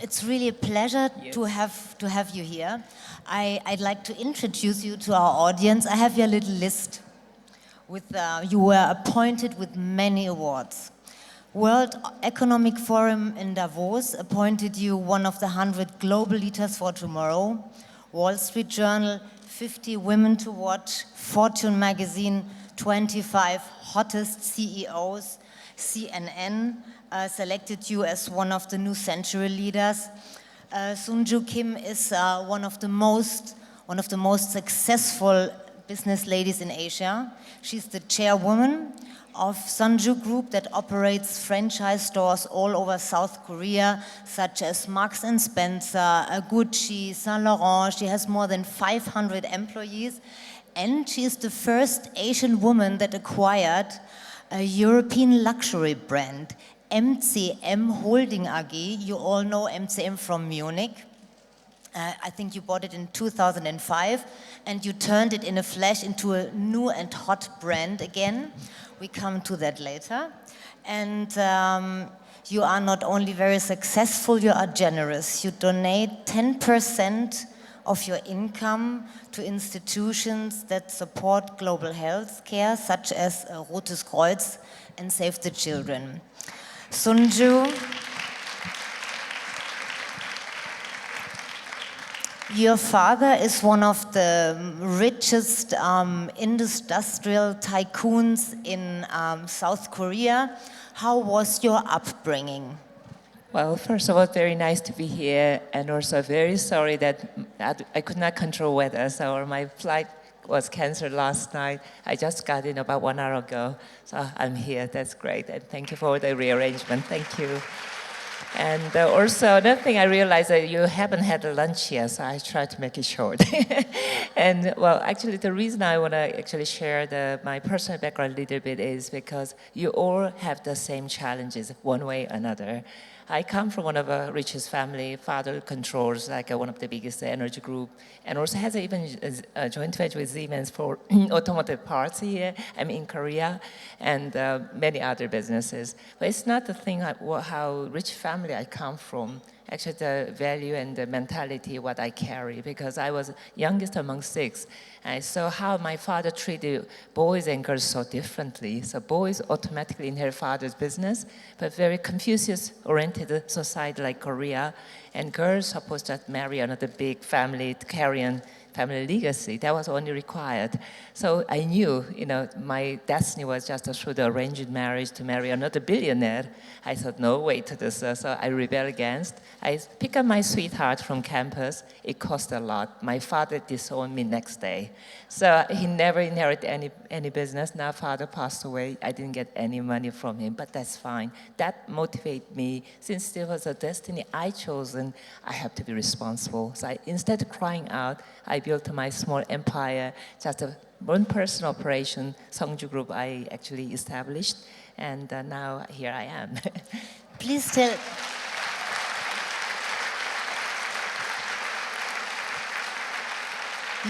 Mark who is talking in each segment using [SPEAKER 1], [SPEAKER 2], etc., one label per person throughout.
[SPEAKER 1] It's really a pleasure
[SPEAKER 2] Yes.
[SPEAKER 1] to have you here. I'd like to introduce you to our audience. I have your little list. You were appointed with many awards. World Economic Forum in Davos appointed you one of the 100 global leaders for tomorrow. Wall Street Journal, 50 women to watch. Fortune magazine, 25 hottest CEOs. CNN selected you as one of the new century leaders. Sung-Joo Kim is one of the most successful business ladies in Asia. She's the chairwoman of Sung-Joo Group that operates franchise stores all over South Korea, such as Marks and Spencer, Gucci, Saint Laurent. She has more than 500 employees, and she is the first Asian woman that acquired a European luxury brand, MCM Holding AG. You all know MCM from Munich. I think you bought it in 2005, and you turned it in a flash into a new and hot brand again. We come to that later. And you are not only very successful, you are generous. You donate 10% of your income to institutions that support global health care, such as Rotes Kreuz and Save the Children. Sung-Joo, your father is one of the richest industrial tycoons in South Korea. How was your upbringing?
[SPEAKER 2] Well, first of all, very nice to be here, and also very sorry that I could not control weather, so my flight was canceled last night. I just got in about 1 hour ago, so I'm here. That's great, and thank you for the rearrangement. Thank you. And also, another thing I realized that you haven't had a lunch here, so I tried to make it short. And well, actually, the reason I want to actually share my personal background a little bit is because you all have the same challenges, one way or another. I come from one of the richest family. Father controls like one of the biggest energy group, and also has even a joint venture with Siemens for automotive parts here. I'm in Korea, and many other businesses. But it's not the thing how rich family I come from. Actually, the value and the mentality what I carry, because I was youngest among 6. And I saw how my father treated boys and girls so differently. So boys automatically inherit father's business, but very Confucius-oriented society like Korea, and girls supposed to marry another big family to carry on family legacy. That was only required. So I knew, my destiny was just through the arranged marriage to marry another billionaire. I thought, no way to this. So I rebelled against. I picked up my sweetheart from campus. It cost a lot. My father disowned me next day. So he never inherited any business. Now father passed away. I didn't get any money from him, but that's fine. That motivated me. Since there was a destiny I chosen, I have to be responsible. So instead of crying out, I built my small empire, just a one-person operation, Sung-Joo Group I actually established, and now here I am.
[SPEAKER 1] Please tell.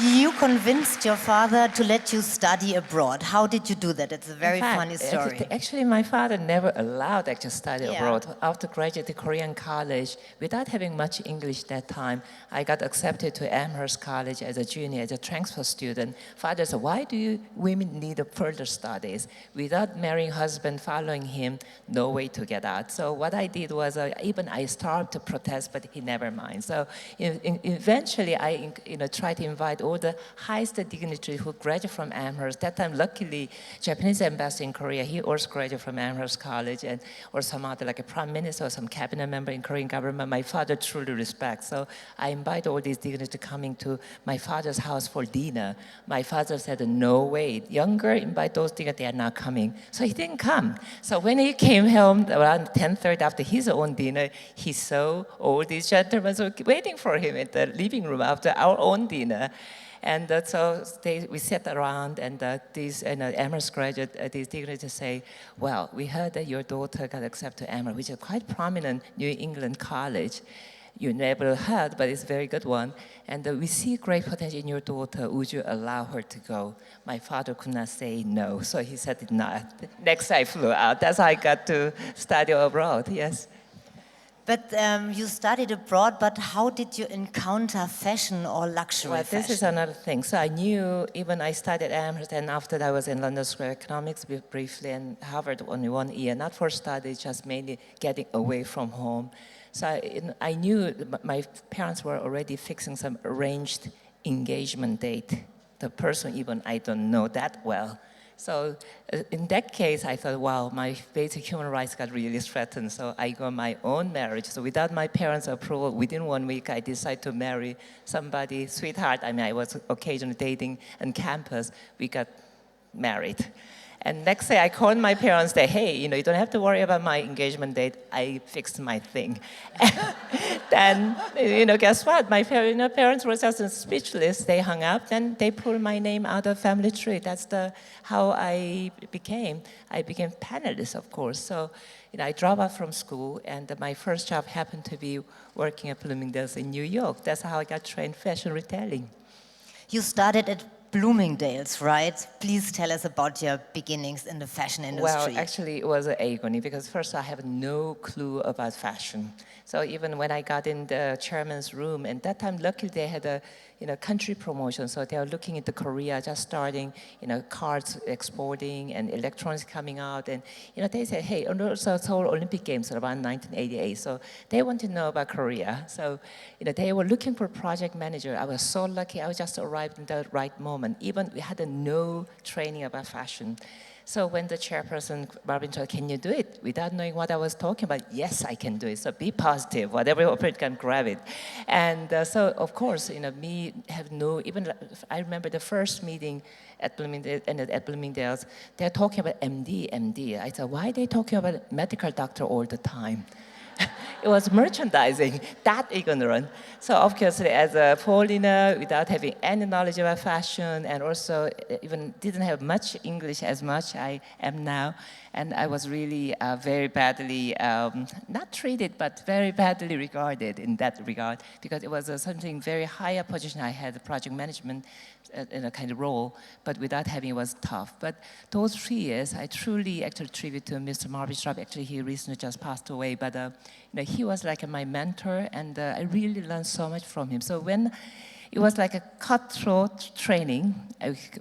[SPEAKER 1] You convinced your father to let you study abroad. How did you do that? It's a very funny story.
[SPEAKER 2] Actually, my father never allowed to study abroad. After graduating Korean college, without having much English that time, I got accepted to Amherst College as a junior, as a transfer student. Father said, why do you women need further studies? Without marrying husband, following him, no way to get out. So what I did was, even I started to protest, but he never mind. So eventually, I tried to invite all the highest dignitaries who graduated from Amherst. That time, luckily, Japanese ambassador in Korea, he also graduated from Amherst College, and or some other, like a prime minister or some cabinet member in Korean government. My father truly respects. So I invite all these dignitaries coming to my father's house for dinner. My father said, no way, younger, invite those dignitaries, they are not coming. So he didn't come. So when he came home around 10:30 after his own dinner, he saw all these gentlemen waiting for him in the living room after our own dinner. And so we sat around, and these Amherst graduate, these dignitaries say, well, we heard that your daughter got accepted to Amherst, which is quite prominent New England college. You never heard, but it's a very good one. And we see great potential in your daughter. Would you allow her to go? My father could not say no, so he said not. Next I flew out. That's how I got to study abroad, yes.
[SPEAKER 1] But you studied abroad, but how did you encounter fashion or luxury
[SPEAKER 2] Well,
[SPEAKER 1] fashion?
[SPEAKER 2] this is another thing. So I knew, even I studied Amherst, and after that I was in London School of Economics briefly, and Harvard only 1 year, not for study, just mainly getting away from home. So I knew my parents were already fixing some arranged engagement date. The person even I don't know that well. So in that case, I thought, wow, my basic human rights got really threatened. So I got my own marriage. So without my parents' approval, within 1 week, I decided to marry somebody, sweetheart. I mean, I was occasionally dating on campus. We got married. And next day, I called my parents, say, hey, you don't have to worry about my engagement date. I fixed my thing. Then, guess what? My parents were just speechless. They hung up, then they pulled my name out of family tree. That's how I became. I became penniless, of course. So, I dropped out from school, and my first job happened to be working at Bloomingdale's in New York. That's how I got trained fashion retailing.
[SPEAKER 1] You started at Bloomingdale's, right? Please tell us about your beginnings in the fashion industry.
[SPEAKER 2] Well, actually, it was an agony because first I have no clue about fashion. So even when I got in the chairman's room, and that time, luckily, they had a country promotion. So they were looking into Korea, just starting, cars exporting and electronics coming out. And, they said, hey, and also Seoul Olympic Games around 1988. So they want to know about Korea. So, they were looking for a project manager. I was so lucky. I just arrived in the right moment. Even we had no training about fashion. So when the chairperson, Marvin, told, can you do it? Without knowing what I was talking about, yes, I can do it. So be positive. Whatever opportunity can grab it. And so, of course, me have no, even I remember the first meeting at Bloomingdale's, they're talking about MD. I said, why are they talking about medical doctor all the time? It was merchandising, that ignorant. So obviously, as a foreigner, without having any knowledge about fashion, and also even didn't have much English as much I am now, and I was really very badly, not treated, but very badly regarded in that regard, because it was something very higher position I had, project management, in a kind of role, but without having it was tough. But those 3 years, I truly actually attribute to Mr. Marvin Straub. Actually, he recently just passed away, but he was like my mentor, and I really learned so much from him. So when it was like a cutthroat training,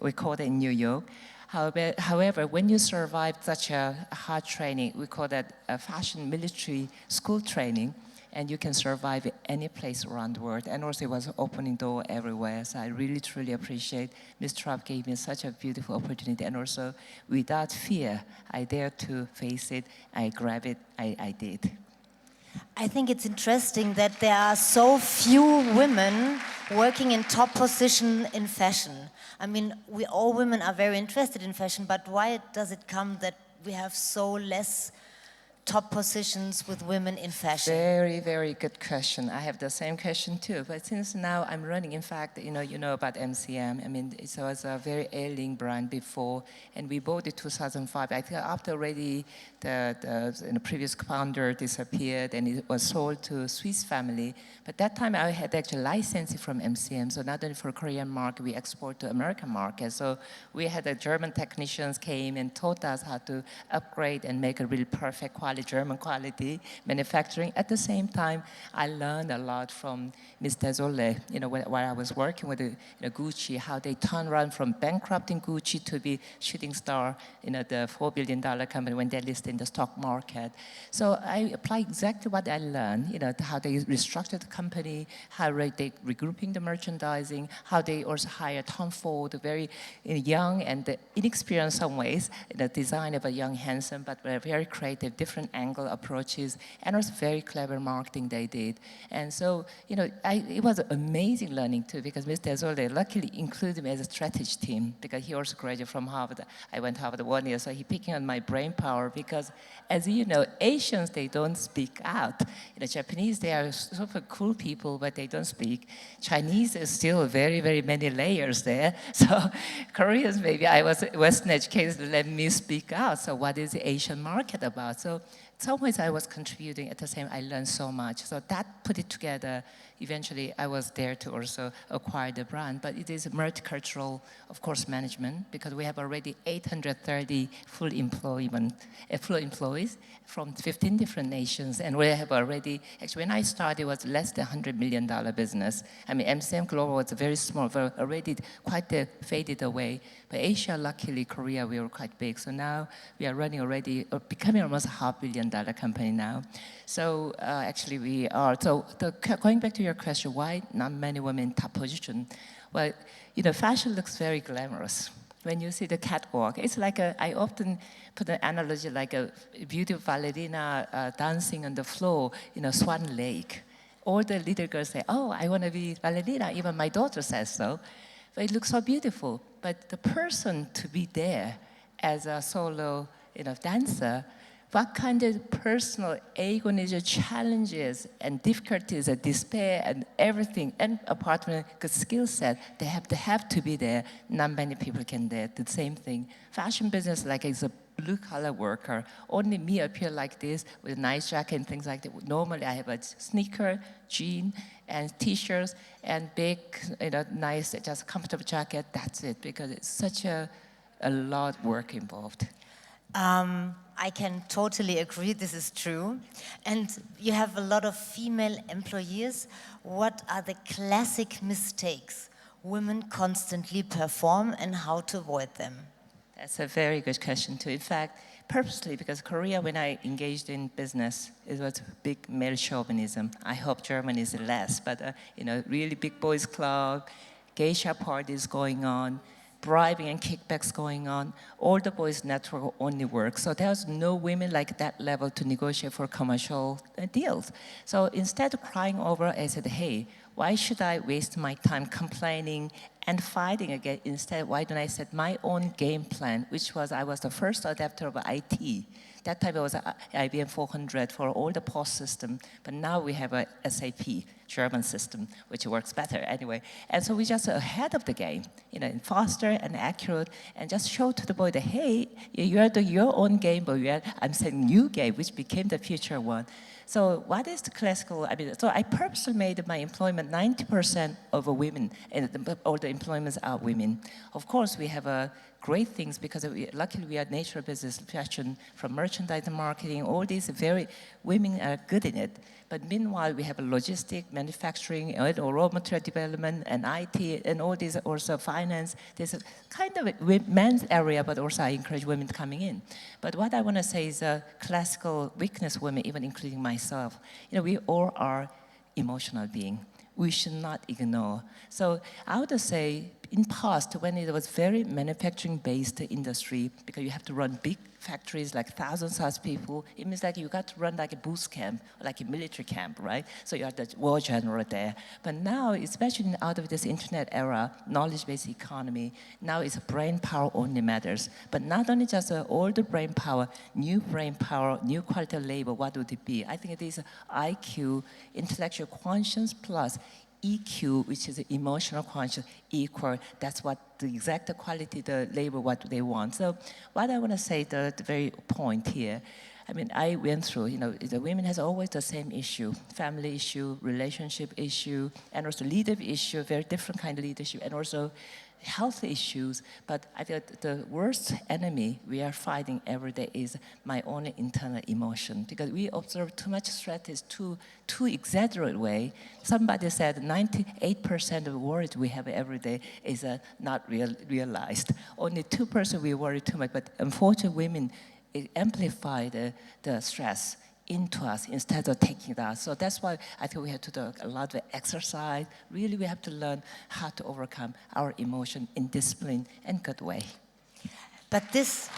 [SPEAKER 2] we call it in New York. However, when you survive such a hard training, we call that a fashion military school training, and you can survive any place around the world. And also it was opening door everywhere. So I really, truly appreciate Ms. Trapp gave me such a beautiful opportunity. And also without fear, I dared to face it, I grabbed it, I did.
[SPEAKER 1] I think it's interesting that there are so few women working in top position in fashion. I mean, all women are very interested in fashion, but why does it come that we have so less top positions with women in fashion?
[SPEAKER 2] Very, very good question. I have the same question too. But since now I'm running, in fact, you know about MCM. I mean, it was a very ailing brand before, and we bought it in 2005. I think after already the previous founder disappeared, and it was sold to a Swiss family. But that time I had actually licensing from MCM, so not only for Korean market, we export to American market. So we had the German technicians came and taught us how to upgrade and make a really perfect quality, German quality manufacturing. At the same time, I learned a lot from Ms. Desolé, while I was working with Gucci, how they turned around from bankrupting Gucci to be shooting star, the $4 billion company when they listed in the stock market. So I apply exactly what I learned, how they restructured the company, how they regrouping the merchandising, how they also hired Tom Ford, very young and inexperienced in some ways, the design of a young, handsome, but very creative, different angle approaches, and also very clever marketing they did. And so, it was amazing learning too, because Mr. Desolé luckily included me as a strategy team, because he also graduated from Harvard. I went to Harvard 1 year, so he picking on my brain power, because as you know, Asians, they don't speak out. Japanese, they are super cool people, but they don't speak. Chinese is still very, very many layers there. So Koreans, maybe I was Western educated, let me speak out. So what is the Asian market about? So some ways I was contributing, at the same I learned so much. So that put it together, eventually I was there to also acquire the brand. But it is multicultural, of course, management, because we have already 830 full employees from 15 different nations. And we have already, actually when I started, it was less than $100 million business. I mean, MCM Global was very small, but already quite faded away. But Asia, luckily, Korea, we were quite big. So now we are running already, or becoming almost a $500 million company now. So actually we are, so going back to your question, why not many women in top position? Well, you know, fashion looks very glamorous. When you see the catwalk, it's like I often put an analogy like a beautiful ballerina dancing on the floor in a Swan Lake. All the little girls say, oh, I want to be ballerina. Even my daughter says so. But it looks so beautiful. But the person to be there as a solo dancer, what kind of personal agonizing challenges and difficulties and despair and everything, and apart from good skill set, they have to be there. Not many people can do the same thing. Fashion business, like it's a blue-collar worker. Only me appear like this with a nice jacket and things like that. Normally, I have a sneaker, jean, and T-shirts, and big, nice, just comfortable jacket. That's it, because it's such a lot of work involved.
[SPEAKER 1] I can totally agree, this is true. And you have a lot of female employees. What are the classic mistakes women constantly perform and how to avoid them?
[SPEAKER 2] That's a very good question too. In fact, purposely, because Korea, when I engaged in business, it was big male chauvinism. I hope Germany is less, but really big boys club, geisha parties going on, bribing and kickbacks going on. All the boys network only work. So there's no women like that level to negotiate for commercial deals. So instead of crying over, I said, hey, why should I waste my time complaining and fighting again? Instead, why don't I set my own game plan, which was I was the first adapter of IT. That time it was IBM 400 for all the POS system, but now we have a SAP German system, which works better anyway. And so we just ahead of the game, and faster and accurate, and just show to the boy that, hey, you are doing your own game, but I'm saying new game, which became the future one. So what is the classical, so I purposely made my employment 90% of women, and all the employments are women. Of course, we have great things because luckily we are nature business, fashion, from merchandise and marketing, all these women are good in it. But meanwhile, we have logistics, manufacturing, raw material development, and IT, and all these also finance. There's a kind of a men's area, but also I encourage women coming in. But what I want to say is classical weakness women, even including myself, we all are emotional beings. We should not ignore. So I would say, in past, when it was very manufacturing-based industry, because you have to run big factories, like thousands of people, it means like you got to run like a booth camp, like a military camp, right? So you are the war general there. But now, especially out of this internet era, knowledge-based economy, now it's brain power only matters. But not only just all the brain power, new quality of labor, what would it be? I think it is IQ, intellectual conscience, plus EQ, which is emotional conscious, equal. That's what the exact quality, the labor, what they want. So what I want to say, the very point here, I went through, the women has always the same issue, family issue, relationship issue, and also leadership issue, very different kind of leadership, and also health issues. But I think the worst enemy we are fighting every day is my own internal emotion, because we observe too much stress is too exaggerated way. Somebody said 98% of the worries we have every day is not realized. Only 2% we worry too much, but unfortunately women amplify the stress into us instead of taking it out. So that's why I think we have to do a lot of exercise. Really, we have to learn how to overcome our emotion in discipline and good way.
[SPEAKER 1] But this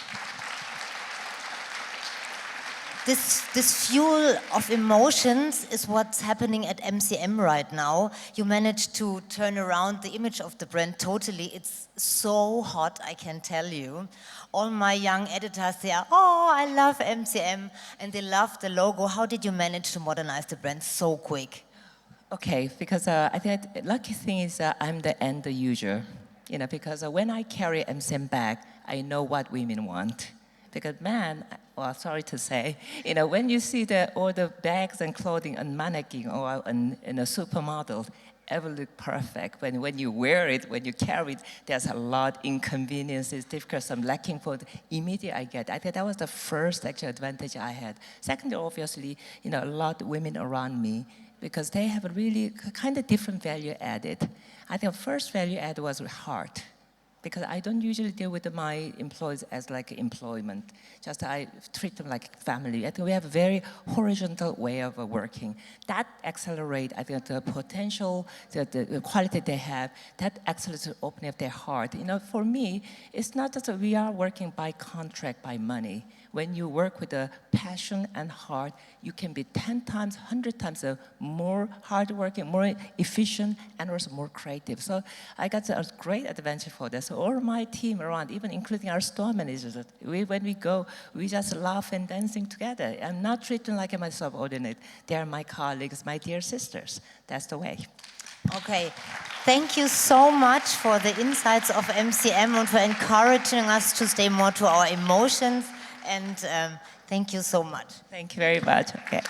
[SPEAKER 1] fuel of emotions is what's happening at MCM right now. You managed to turn around the image of the brand totally. It's so hot, I can tell you. All my young editors, they are, oh, I love MCM, and they love the logo. How did you manage to modernize the brand so quick?
[SPEAKER 2] Okay, because I think the lucky thing is I'm the end user, because when I carry MCM bag, I know what women want. Because man, well, sorry to say, when you see all the bags and clothing on mannequin or in a supermodel, ever look perfect. When you wear it, when you carry it, there's a lot inconveniences, difficult, some lacking for the immediate I get. I think that was the first actual advantage I had. Secondly, obviously, a lot of women around me, because they have a really kind of different value added. I think first value add was heart, because I don't usually deal with my employees as like employment. Just I treat them like family. I think we have a very horizontal way of working. That accelerates, I think, the potential, the quality they have. That accelerates the opening of their heart. For me, it's not just that we are working by contract, by money. When you work with a passion and heart, you can be 10 times, 100 times more hardworking, more efficient, and also more creative. So I got a great advantage for this. So all my team around, even including our store managers, when we go, we just laugh and dancing together. I'm not treating like my subordinate. They are my colleagues, my dear sisters. That's the way.
[SPEAKER 1] Okay, thank you so much for the insights of MCM and for encouraging us to stay more to our emotions. And thank you so much.
[SPEAKER 2] Thank you very much. Okay.